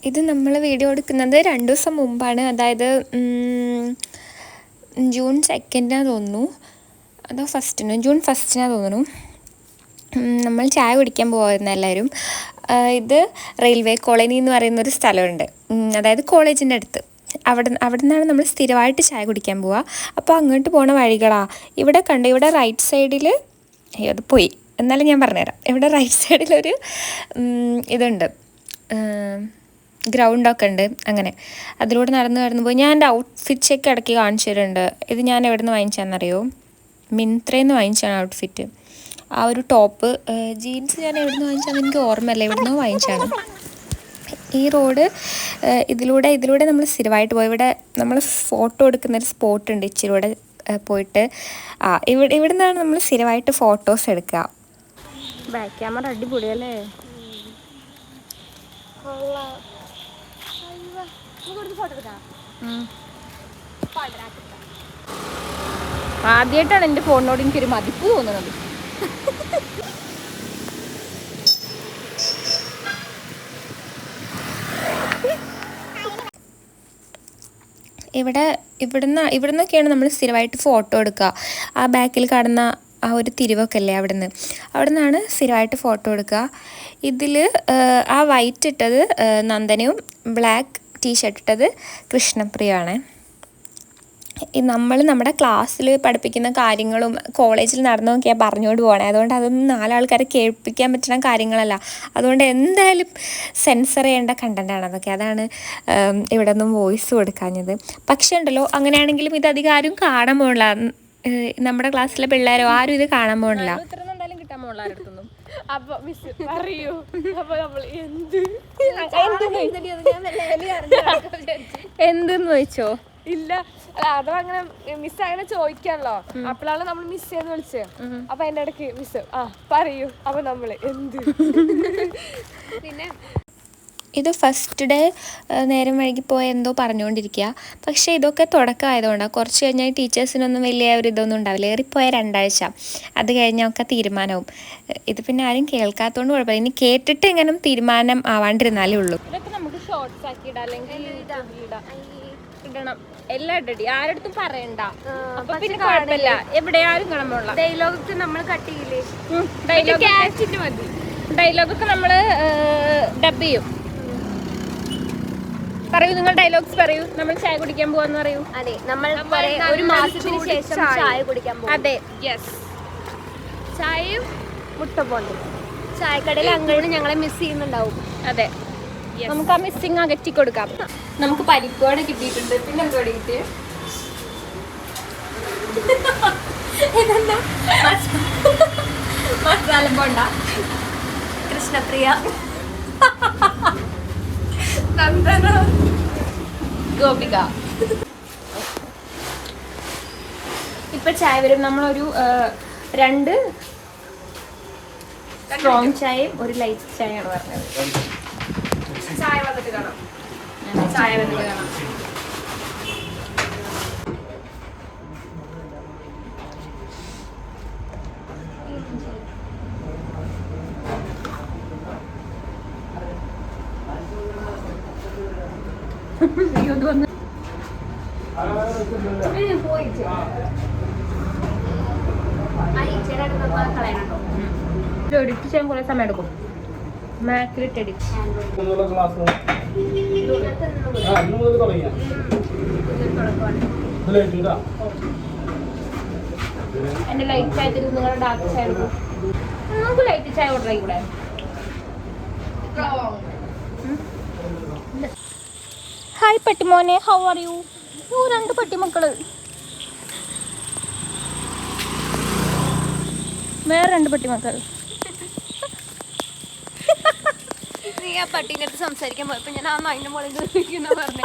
ഇത് നമ്മൾ വീഡിയോ എടുക്കുന്നത് 2 ദിവസം മുമ്പാണ്. അതായത് ജൂൺ 2 തോന്നുന്നു, അതോ ഫസ്റ്റിന്, ജൂൺ 1 തോന്നുന്നു. നമ്മൾ ചായ കുടിക്കാൻ പോകുമായിരുന്നു എല്ലാവരും. ഇത് റെയിൽവേ കോളനി എന്ന് പറയുന്നൊരു സ്ഥലമുണ്ട്, അതായത് കോളേജിൻ്റെ അടുത്ത്. അവിടെ നിന്നാണ് നമ്മൾ സ്ഥിരമായിട്ട് ചായ കുടിക്കാൻ പോവുക. അപ്പോൾ അങ്ങോട്ട് പോണ വഴികളാണ് ഇവിടെ കണ്ട്. ഇവിടെ റൈറ്റ് സൈഡിൽ, അത് പോയി എന്നാലും ഞാൻ പറഞ്ഞുതരാം. ഇവിടെ റൈറ്റ് സൈഡിലൊരു ഇതുണ്ട്, ഗ്രൗണ്ടൊക്കെ ഉണ്ട്. അങ്ങനെ അതിലൂടെ നടന്നു പോയി. ഞാൻ എൻ്റെ ഔട്ട്ഫിറ്റ് ചെക്ക് ഇടയ്ക്ക് കാണിച്ചു തരുന്നുണ്ട്. ഇത് ഞാൻ എവിടെ നിന്ന് വാങ്ങിച്ചാണെന്നറിയോ? മിന്ത്രയിൽ നിന്ന് വാങ്ങിച്ചാണ് ഔട്ട്ഫിറ്റ്. ആ ഒരു ടോപ്പ്, ജീൻസ് ഞാൻ എവിടെ നിന്ന് വാങ്ങിച്ചാണെന്ന് എനിക്ക് ഓർമ്മയില്ല, എവിടെ നിന്നോ വാങ്ങിച്ചാണ്. ഈ റോഡ് ഇതിലൂടെ നമ്മൾ സ്ഥിരമായിട്ട് പോയി. ഇവിടെ നമ്മൾ ഫോട്ടോ എടുക്കുന്നൊരു സ്പോട്ടുണ്ട് ഇച്ചിരൂടെ പോയിട്ട്. ഇവിടെ നിന്നാണ് നമ്മൾ സ്ഥിരമായിട്ട് ഫോട്ടോസ് എടുക്കുക. ബാക്ക് ക്യാമറ അടിപൊളിയല്ലേ? ആദ്യമായിട്ടാണ് എൻ്റെ ഫോണിനോട് എനിക്കൊരു മതിപ്പ് തോന്നുന്നത്. ഇവിടുന്നൊക്കെയാണ് നമ്മൾ സ്ഥിരമായിട്ട് ഫോട്ടോ എടുക്കുക. ആ ബാക്കിൽ കാണുന്ന ആ ഒരു തിരിവൊക്കെ അല്ലേ, അവിടെ നിന്നാണ് സ്ഥിരമായിട്ട് ഫോട്ടോ എടുക്കുക. ഇതിൽ ആ വൈറ്റ് ഇട്ടത് നന്ദനയും ബ്ലാക്ക് ടീഷർട്ട് ഇട്ടത് കൃഷ്ണപ്രിയയാണ്. നമ്മുടെ ക്ലാസ്സിൽ പഠിപ്പിക്കുന്ന കാര്യങ്ങളും കോളേജിൽ നടന്നതൊക്കെയാണ് പറഞ്ഞുകൊണ്ട് പോകണേ. അതുകൊണ്ട് അതൊന്നും 4 ആൾക്കാരെ കേൾപ്പിക്കാൻ പറ്റുന്ന കാര്യങ്ങളല്ല. അതുകൊണ്ട് എന്തായാലും സെൻസർ ചെയ്യേണ്ട കണ്ടൻറ്റാണ് അതൊക്കെ. അതാണ് ഇവിടെ ഒന്നും വോയിസ് കൊടുക്കാഞ്ഞത്. പക്ഷേ ഉണ്ടല്ലോ, അങ്ങനെയാണെങ്കിലും ഇത് അധികം ആരും കാണാൻ പോകണില്ല. നമ്മുടെ ക്ലാസ്സിലെ പിള്ളേരോ ആരും ഇത് കാണാൻ പോകണില്ല. എന്തെന്ന് ചോദിച്ചോ? ഇല്ല, അതോ അങ്ങനെ മിസ് അങ്ങനെ ചോദിക്കാണല്ലോ. അപ്പോഴാണ് നമ്മൾ മിസ് ചെയ്ത് വിളിച്ചത്. അപ്പൊ അതിന്റെ ഇടയ്ക്ക് മിസ് പറയൂ. അപ്പൊ നമ്മള് എന്ത് പിന്നെ ഇത് ഫസ്റ്റ് ഡേ നേരം വൈകി പോയ എന്തോ പറഞ്ഞുകൊണ്ടിരിക്കുക. പക്ഷേ ഇതൊക്കെ തുടക്കമായതുകൊണ്ടാണ്. കുറച്ച് കഴിഞ്ഞാൽ ടീച്ചേഴ്സിനൊന്നും വലിയ ഒരു ഇതൊന്നും ഉണ്ടാവില്ല. ഏറിപ്പോയ 2 ആഴ്ച, അത് കഴിഞ്ഞൊക്കെ തീരുമാനവും. ഇത് പിന്നെ ആരും കേൾക്കാത്തതുകൊണ്ട് കുഴപ്പമില്ല. ഇനി കേട്ടിട്ട് എങ്ങനെ തീരുമാനം ആവാണ്ടിരുന്നാലേ ഉള്ളൂ. ഇതൊക്കെ നമുക്ക് ഷോർട്സ് ആക്കി ഇടാം, അല്ലെങ്കിൽ ഇടണം. എല്ലാം ഇടടി, ആരടുത്തും പറയണ്ട. അപ്പൊ പിന്നെ കുഴപ്പമില്ല, എവിടെ ആരും കാണുമ്പോഴുള്ള ഡയലോഗൊക്കെ നമ്മൾ കട്ട് ചെയ്യില്ലേ? ഡയലോഗൊക്കെ നമ്മൾ ഡബ് ചെയ്യും. പറയൂ, നിങ്ങൾ ഡയലോഗ്സ് പറയൂ. നമ്മൾ ചായ കുടിക്കാൻ പോവാന്ന് പറയൂ. അതെ, നമ്മൾ ഒരു മാസത്തിന് ശേഷം ചായ കുടിക്കാൻ പോകും. അതെ, യെസ്. ചായയും മുട്ടപ്പോണ്ട് ചായക്കടയിൽ അങ്ങനെ ഞങ്ങളെ മിസ് ചെയ്യുന്നുണ്ടാവും. അതെ, നമുക്ക് ആ മിസ്സിങ് അകറ്റി കൊടുക്കാം. നമുക്ക് പരിപ്പോടെ കിട്ടിയിട്ടുണ്ട്. പിന്നെ എന്തോ കിട്ടിയ മസാല പോണ്ട. കൃഷ്ണപ്രിയ, നന്ദന, ഗോപിക. ഇപ്പൊ ചായ വരും. നമ്മളൊരു 2 സ്ട്രോങ് ചായയും 1 ലൈറ്റ് ചായയാണ് പറഞ്ഞത്. ചായ വന്നിട്ട് കാണാം. എഡിറ്റ് ചെയ്യാൻ കുറെ സമയം എടുക്കും. മാക്രിറ്റ് എഡിറ്റ്. എന്റെ ലൈറ്റ് ചായ തരും, നിങ്ങളുടെ ഡാർക്ക് ചായ എടുക്കും. നമുക്ക് ലൈറ്റ് ചായ ഓർഡർ ആയിക്കൂടെ? ഹായ് പട്ടിമോനെ, ഹൗ ആർ യു? 2 പട്ടിമക്കള്, വേറെ 2 പട്ടിമക്കൾ. നീ ആ പട്ടീൻ്റെ അടുത്ത് സംസാരിക്കാൻ പോയപ്പോ ഞാൻ അതിന്റെ മോളിൽ പറഞ്ഞു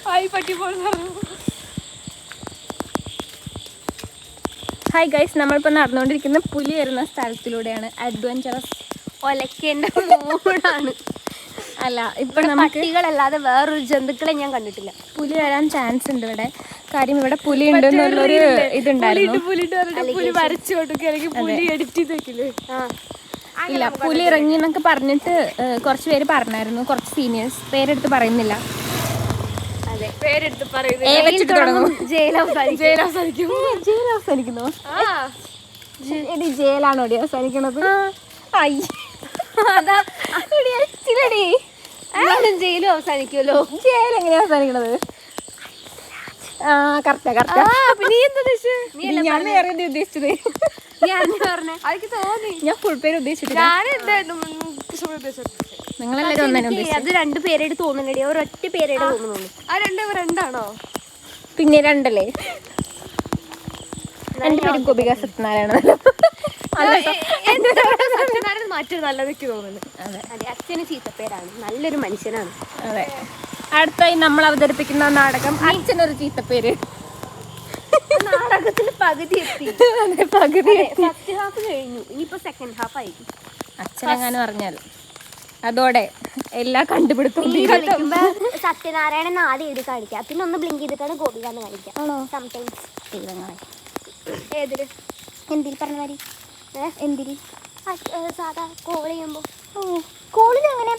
ഹായ് പട്ടി പോലെ പറഞ്ഞു. ഹായ് ഗൈസ്, നമ്മളിപ്പോൾ നടന്നുകൊണ്ടിരിക്കുന്ന പുലി വരുന്ന സ്ഥലത്തിലൂടെയാണ്. അഡ്വഞ്ചറസ് ഒലക്കേൻ്റെ മൂടാണ്. അല്ല, ഇപ്പം പട്ടികളല്ലാതെ വേറൊരു ജന്തുക്കളെ ഞാൻ കണ്ടിട്ടില്ല. പുലി വരാൻ ചാൻസ് ഉണ്ട് ഇവിടെ. കാര്യം ഇവിടെ പുലി ഉണ്ടെന്നുള്ളൊരു ഇതുണ്ടായിരുന്നു. പുലി വരച്ചു കൊടുക്കുക, അല്ലെങ്കിൽ പുലി എഡിറ്റ് ചെയ്ത് വെക്കില്ലേ? ഇല്ല, പുലി ഇറങ്ങി എന്നൊക്കെ പറഞ്ഞിട്ട് കുറച്ച് പേര് പറഞ്ഞായിരുന്നു, കുറച്ച് സീനിയേഴ്സ്. പേരെടുത്ത് പറയുന്നില്ല. അതെ, പേരെടുത്ത് പറയുന്നത് ജയിൽ അവസാനിക്കുന്നു. എടി ജയിലാണോടി അവസാനിക്കണത്? ജയിലും അവസാനിക്കുമല്ലോ. ജയിൽ എങ്ങനെയാ അവസാനിക്കണത്? ഞാൻ വേറെ ഉദ്ദേശിച്ചത്. എനിക്ക് തോന്നി ഞാൻ ഫുൾ പേര് ഉദ്ദേശിച്ചിട്ടില്ല. നിങ്ങളെല്ലാരും ഒന്നെ ഉദ്ദേശിച്ചു. അത് 2 പേരായിട്ട് തോന്നുന്നുണ്ട്, ഒരൊറ്റ പേരായിട്ട് തോന്നുന്നു. ആ രണ്ടാണോ? പിന്നെ 2 എന്റെ പേര് ഗോപിക സത്യനാരായണ. മാറ്റി നല്ലതൊക്കെ തോന്നുന്നു. അതെ, അച്ഛന് ചീത്തപ്പേരാണ്, നല്ലൊരു മനുഷ്യനാണ്. അതെ. അടുത്തായി നമ്മൾ അവതരിപ്പിക്കുന്ന നാടകം അച്ഛനൊരു ചീത്തപ്പേര്. നാടകത്തിന് പകുതി എത്തി. ഫസ്റ്റ് ഹാഫ് കഴിഞ്ഞു, ഇനിയിപ്പോ സെക്കൻഡ് ഹാഫ് ആയിരിക്കും. അച്ഛനെങ്ങാനും അറിഞ്ഞാൽ അതോടെ എല്ലാ കണ്ടുപിടുത്തവും സത്യനാരായണൻ ആദ്യം എഴുതി കാണിക്കാം, പിന്നെ ഒന്ന് ബ്ലിങ്ക് ചെയ്തിട്ടാണ് ഗോപിക എന്ന് കാണിക്കാം. സംടൈംസ് ഏതില് എന്തിൽ പറഞ്ഞ മാതിരി എന്തിൽ സാധാ കോൾ ചെയ്യുമ്പോ കോളിൽ അങ്ങനെ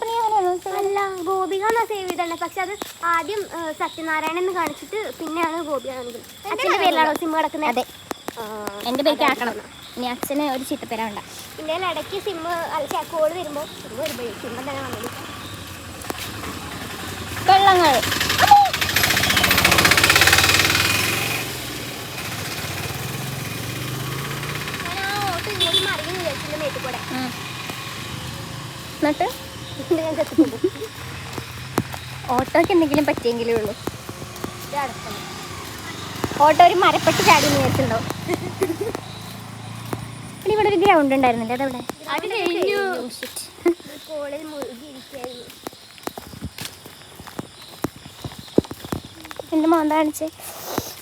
അല്ല ഗോപിക എന്നാ സേവ് ചെയ്തന്നെ. പക്ഷെ അത് ആദ്യം സത്യനാരായണൻ എന്ന് കാണിച്ചിട്ട് പിന്നെയാണ് ഗോപിക കാണിക്കുന്നത്. അച്ഛൻ്റെ പേരിലാണോ സിം കിടക്കുന്നത്? അതെ, എൻ്റെ പേര് ആക്കണം. ഇനി അച്ഛന് ഒരു ചീത്തപ്പേരാണ്ട. പിന്നെ ഇടയ്ക്ക് സിം കോള് വരുമ്പോൾ സിം തന്നെ വന്നത് വെള്ളങ്ങൾ. എന്നിട്ട് ഓട്ടോക്ക് എന്തെങ്കിലും പറ്റിയെങ്കിലേ ഉള്ളൂ. ഓട്ടോ ഒരു മരപ്പെട്ട് ചാടി നേരിട്ടുണ്ടോ? പിന്നെ ഇവിടെ ഒരു ഗ്രൗണ്ട് ഉണ്ടായിരുന്നില്ല, അതെവിടെ? എന്റെ മോന്ത കാണിച്ച്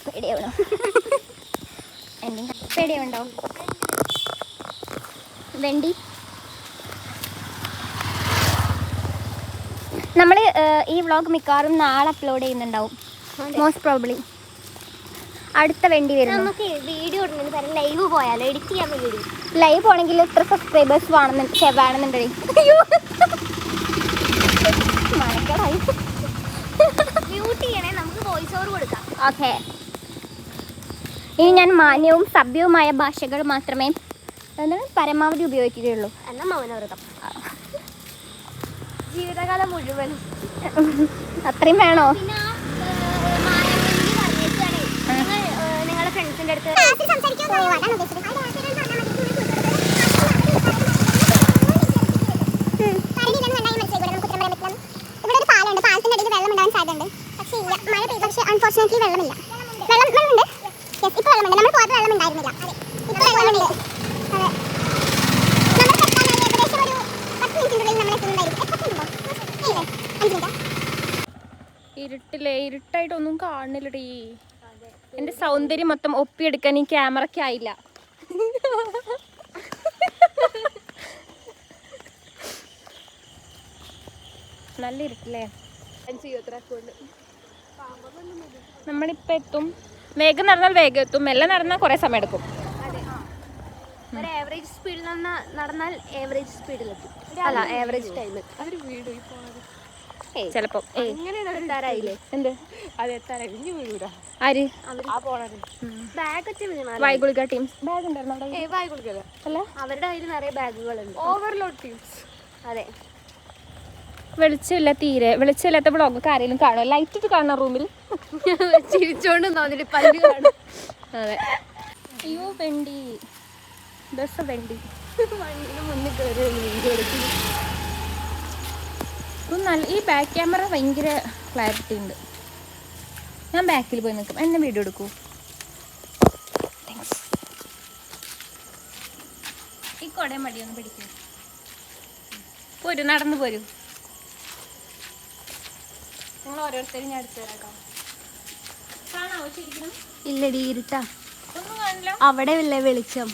പേടിയാവണോ? എന്റെ പേടിയാവുണ്ടോ? വെണ്ടി നമ്മൾ ഈ വ്ളോഗ് മിക്കവാറും നാളെ അപ്ലോഡ് ചെയ്യുന്നുണ്ടാവും, മോസ്റ്റ് പ്രോബ്ലി. അടുത്ത വെണ്ടി വരും. നമുക്ക് വീഡിയോ ലൈവ് പോയാലോ? എഡിറ്റ് ചെയ്യാൻ വേണ്ടി ലൈവ് പോണെങ്കിൽ ഇത്ര സബ്സ്ക്രൈബേഴ്സ് വേണമെന്നുണ്ടെങ്കിൽ മ്യൂട്ട് ചെയ്യണേ, നമുക്ക് വോയിസ് ഓവർ കൊടുക്കാം. ഓക്കെ, ഇനി ഞാൻ മാന്യവും സഭ്യവുമായ ഭാഷകൾ മാത്രമേ പരമാവധി ഉപയോഗിക്കുകയുള്ളൂ. എന്നാൽ മൗനവ്രതം ജീവിതകാലം മുഴുവൻ അത്രയും വേണോ? നിങ്ങളുടെ ഫ്രണ്ട്സിന്റെ അടുത്ത് ഇവിടെ ഒരു പാലമുണ്ട്, പാലത്തിന്റെ അടിയിൽ വെള്ളം ഉണ്ടാവാൻ സാധ്യതയുണ്ട്. പക്ഷേ ഇല്ല, മഴ പെയ്തു. പക്ഷേ അൺഫോർച്ചുനേറ്റ്ലി വെള്ളമില്ല. വെള്ളമുണ്ട്. ഇപ്പൊ വെള്ളമുണ്ട്. നമ്മൾ പോയപ്പോൾ വെള്ളം ഉണ്ടായിരുന്നില്ല. ഇപ്പൊ വെള്ളമുണ്ട്. ഇരുട്ടായിട്ടൊന്നും കാണുന്നില്ലടീ. എന്റെ സൗന്ദര്യം മൊത്തം ഒപ്പിയെടുക്കാൻ ഈ ക്യാമറയ്ക്ക് ആയില്ല. നല്ല ഇരുട്ടില്ലേ? നമ്മളിപ്പോ എത്തും. വേഗം നടന്നാൽ വേഗം എത്തും, മെല്ലെ നടന്നാൽ കുറെ സമയം എടുക്കും. ഒരു ആവറേജ് സ്പീഡിൽ നടന്നാൽ ആവറേജ് സ്പീഡിലെത്തും. അല്ല, ആവറേജ് ടൈമിൽ ചിലപ്പോ. എത്താറായില്ലേ? എന്ത് ആര് വൈഗുളിക ടീംസ് ബാഗ് ഉണ്ടായിരുന്നു അല്ല? അവരുടെ കയ്യിൽ നിറയെ ബാഗുകളുണ്ട്. Overload teams. അതെ, വെളിച്ചമില്ല, തീരെ വെളിച്ചമില്ലാത്ത ബ്ലോഗൊക്കെ ആരെങ്കിലും കാണുമോ? ലൈറ്റ് ഇട്ട് കാണുന്ന റൂമിൽ ചിരിച്ചോണ്ട് തോന്നിട്ട് പല്ല് കാണും. അതെ. അയ്യോ വെണ്ടി, ബസ് വെണ്ടി വണ്ടിന് മുന്നിൽ കയറി വീഡിയോ എടുക്കും. നല്ല ഈ ബാക്ക് ക്യാമറ ഭയങ്കര ക്ലാരിറ്റി ഉണ്ട്. ഞാൻ ബാക്കിൽ പോയി നിൽക്കും, എന്നെ വീഡിയോ എടുക്കൂ. ഈ കൊടയും മടിയൊന്നും പിടിക്കും. പോരും, നടന്നു പോരും. നിങ്ങൾ ഓരോരുത്തരും ഞാൻ എടുത്തു തരാം. കാണാവോ ശരിക്കും? ഇല്ലടി, ഇരുട്ടാ. ഒന്നും കാണില്ല. അവിടെ ഇല്ലേ വെളിച്ചം?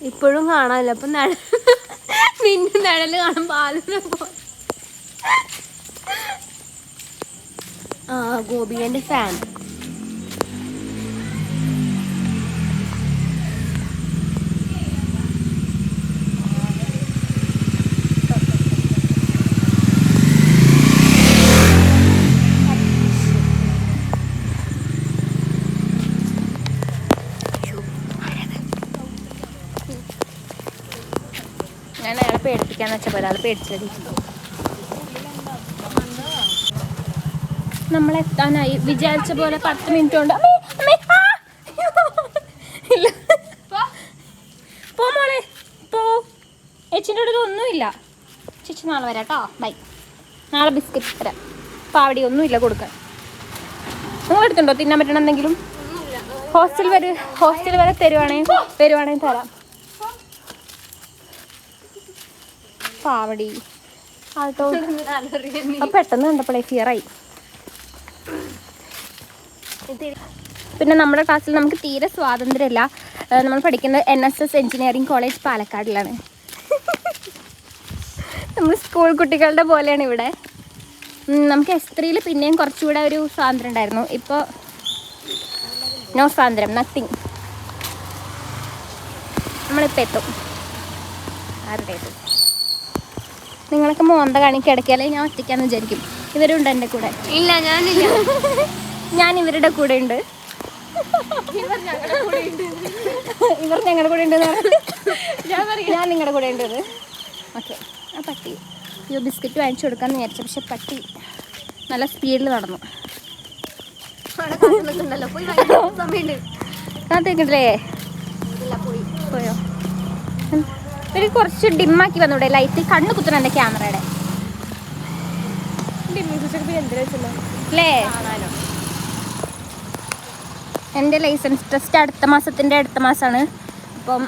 ഇപ്പോഴും കാണാമല്ലോ. അപ്പൊ പിന്നെ നിഴല് കാണുമ്പോ ഗോപികന്റെ ഫാൻ. ഞാൻ അയാളെ പേടിപ്പിക്കാന്ന് വെച്ചപ്പോൾ ഒരാൾ പേടിച്ചടി. നമ്മളെത്താനായി. വിചാരിച്ച പോലെ 10 മിനിറ്റ് കൊണ്ട് ഇല്ല. പോ മോളെ പോ. ചേച്ചിൻ്റെ അടുത്ത് ഒന്നുമില്ല. ചേച്ചി നാളെ വരാം കേട്ടോ. ബൈ. നാളെ ബിസ്ക്കറ്റ് തരാം. പാവടി ഒന്നുമില്ല കൊടുക്കാൻ. നിങ്ങൾ എടുത്തുണ്ടോ തിന്നാൻ പറ്റണ എന്തെങ്കിലും? ഹോസ്റ്റൽ വരെ തരുവാണെങ്കിൽ തരാം. പാവടി ആട്ടോ. അപ്പം പെട്ടെന്ന് കണ്ടപ്പോഴേ ഫിയറായി. പിന്നെ നമ്മുടെ ക്ലാസ്സിൽ നമുക്ക് തീരെ സ്വാതന്ത്ര്യമില്ല. നമ്മൾ പഠിക്കുന്നത് NSS എഞ്ചിനീയറിംഗ് കോളേജ് പാലക്കാടിലാണ്. നമ്മൾ സ്കൂൾ കുട്ടികളുടെ പോലെയാണ് ഇവിടെ. നമുക്ക് S3 പിന്നെയും കുറച്ചുകൂടെ ഒരു സ്വാതന്ത്ര്യം ഉണ്ടായിരുന്നു. ഇപ്പോൾ നോ സ്വാതന്ത്ര്യം, നത്തിങ്. നമ്മളിപ്പോൾ എത്തും. ആരുടെ എത്തും? നിങ്ങളൊക്കെ മോന്ത കാണിക്കിടക്കിയാലേ ഞാൻ ഒറ്റയ്ക്കാന്ന് വിചാരിക്കും. ഇവരുണ്ട് എൻ്റെ കൂടെ. ഇല്ല, ഞാനില്ല. ഞാൻ ഇവരുടെ കൂടെ ഉണ്ട്. ഇവർ ഞങ്ങളുടെ കൂടെ ഉണ്ട്. ഞാൻ നിങ്ങളുടെ കൂടെ ഉണ്ട്. ഓക്കെ. ആ പട്ടി ബിസ്ക്കറ്റ് വാങ്ങിച്ചു കൊടുക്കാമെന്ന് വിചാരിച്ചു. പക്ഷെ പട്ടി നല്ല സ്പീഡിൽ നടന്നു. കാത്തേക്കില്ലേ? പോയോ? ഇവർ കുറച്ച് ഡിമ്മാക്കി വന്നൂടെ ലൈറ്റ്? കണ്ണ് കുത്തണം എൻ്റെ ക്യാമറയുടെ അല്ലേ? എൻ്റെ ലൈസൻസ് ടെസ്റ്റ് അടുത്ത മാസമാണ്. അപ്പം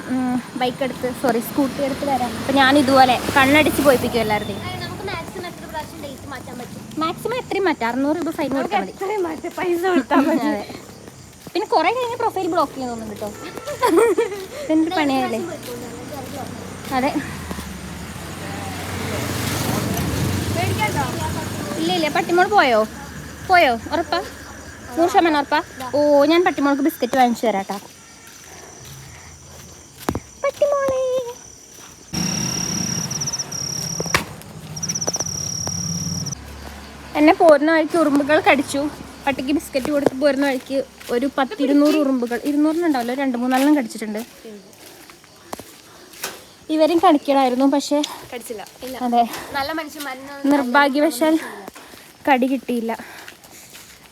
സ്കൂട്ടി എടുത്ത് വരാം. അപ്പം ഞാൻ ഇതുപോലെ കണ്ണടിച്ച് പോയിപ്പിക്കും എല്ലാവരുടെയും. മാക്സിമം എത്രയും മാറ്റാം. 600 രൂപ ഫൈൻ കൊടുത്താൽ മതി. പൈസ കൊടുത്താൽ മതി. അതെ. പിന്നെ കുറേ കഴിഞ്ഞ് പ്രൊഫൈൽ ബ്ലോക്ക് ചെയ്യാൻ തോന്നുന്നു കേട്ടോ. എന്ത് പണിയായല്ലേ? അതെ. ഇല്ല പട്ടിമോൾ പോയോ? ഉറപ്പാ? 100% ഉറപ്പാ? ഓ, ഞാൻ പട്ടിമോൾക്ക് ബിസ്ക്കറ്റ് വാങ്ങിച്ചു തരാം കേട്ടോ. പട്ടിമോളെ എന്നെ പോരുന്ന വഴിക്ക് ഉറുമ്പുകൾ കടിച്ചു. പട്ടിക്ക് ബിസ്ക്കറ്റ് കൊടുത്ത് പോരുന്ന വഴിക്ക് ഒരു 200 ഉറുമ്പുകൾ, 200 2-3 കടിച്ചിട്ടുണ്ട്. ഇവരും കടിക്കണമായിരുന്നു, പക്ഷേ കടിച്ചില്ല. അതെ, നല്ല മനുഷ്യന്മാരെ നിർഭാഗ്യവശാൽ കടി കിട്ടിയില്ല.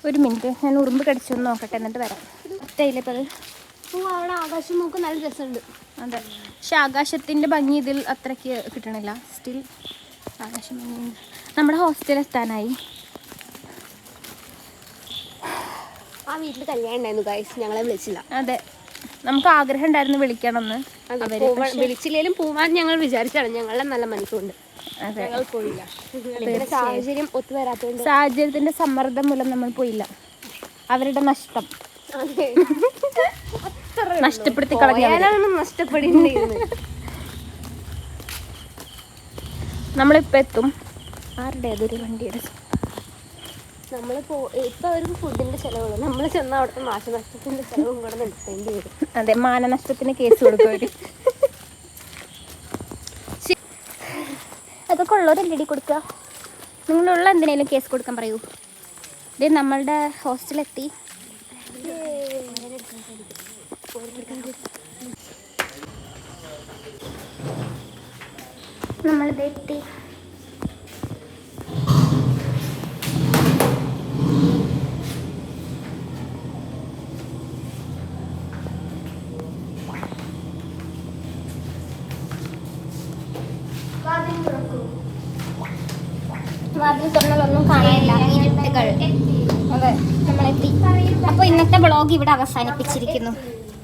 ഒരു മിനിറ്റ്, ഞാൻ ഉറുമ്പ് കടിച്ചൊന്ന് നോക്കട്ടെ, എന്നിട്ട് വരാം. ഒറ്റയില്ലപ്പോൾ അത്. അവിടെ ആകാശം നോക്ക് നല്ല രസമുണ്ട്. അതെ, പക്ഷെ ആകാശത്തിൻ്റെ ഭംഗി ഇതിൽ അത്രയ്ക്ക് കിട്ടണില്ല. സ്റ്റിൽ ആകാശം ഭംഗി. നമ്മുടെ ഹോസ്റ്റലിൽ എത്താനായി. ആ വീട്ടിൽ കല്യാണം ഉണ്ടായിരുന്നു ഗൈസ്, ഞങ്ങളെ വിളിച്ചില്ല. അതെ, നമുക്ക് ആഗ്രഹം ഉണ്ടായിരുന്നു വിളിക്കണമെന്ന്. വിളിച്ചില്ലേലും പോവാൻ ഞങ്ങൾ വിചാരിച്ചാണ്. ഞങ്ങളുടെ നല്ല മനസ്സുകൊണ്ട് ഞങ്ങൾ പോയില്ല. സാഹചര്യം ഒത്തുവരാത്തതുകൊണ്ട്, സാഹചര്യത്തിന്റെ സമ്മർദ്ദം മൂലം നമ്മൾ പോയില്ല. അവരുടെ നഷ്ടം നഷ്ടപ്പെടുത്തി കളഞ്ഞാണ് നഷ്ടപ്പെടുന്നത്. നമ്മളിപ്പോൾ എത്തും. ആരുടെ അതൊരു വണ്ടിയുടെ നമ്മളിപ്പോൾ ഇപ്പം അവർക്ക് ഫുഡിൻ്റെ ചിലവുള്ളൂ. നമ്മൾ ചെന്നാൽ അവിടുത്തെ നാശനഷ്ടത്തിൻ്റെ ചിലവും കൂടെ നടത്തേണ്ടി വരും. അതെ, മാനനഷ്ടത്തിന് കേസ് കൊടുക്കും അവർ. അതൊക്കെ ഉള്ളവരല്ലേ കൊടുക്കുക. നിങ്ങളുള്ള എന്തിനേലും കേസ് കൊടുക്കാൻ പറയൂ. ഇത് നമ്മളുടെ ഹോസ്റ്റലെത്തി. നമ്മളിത് എത്തി. വാതിൽ തുറന്നാലൊന്നും കാണാനില്ല, ഇരുട്ടുകൾ. അതെ, നമ്മളെത്തി. അപ്പോൾ ഇന്നത്തെ വ്ളോഗ് ഇവിടെ അവസാനിപ്പിച്ചിരിക്കുന്നു.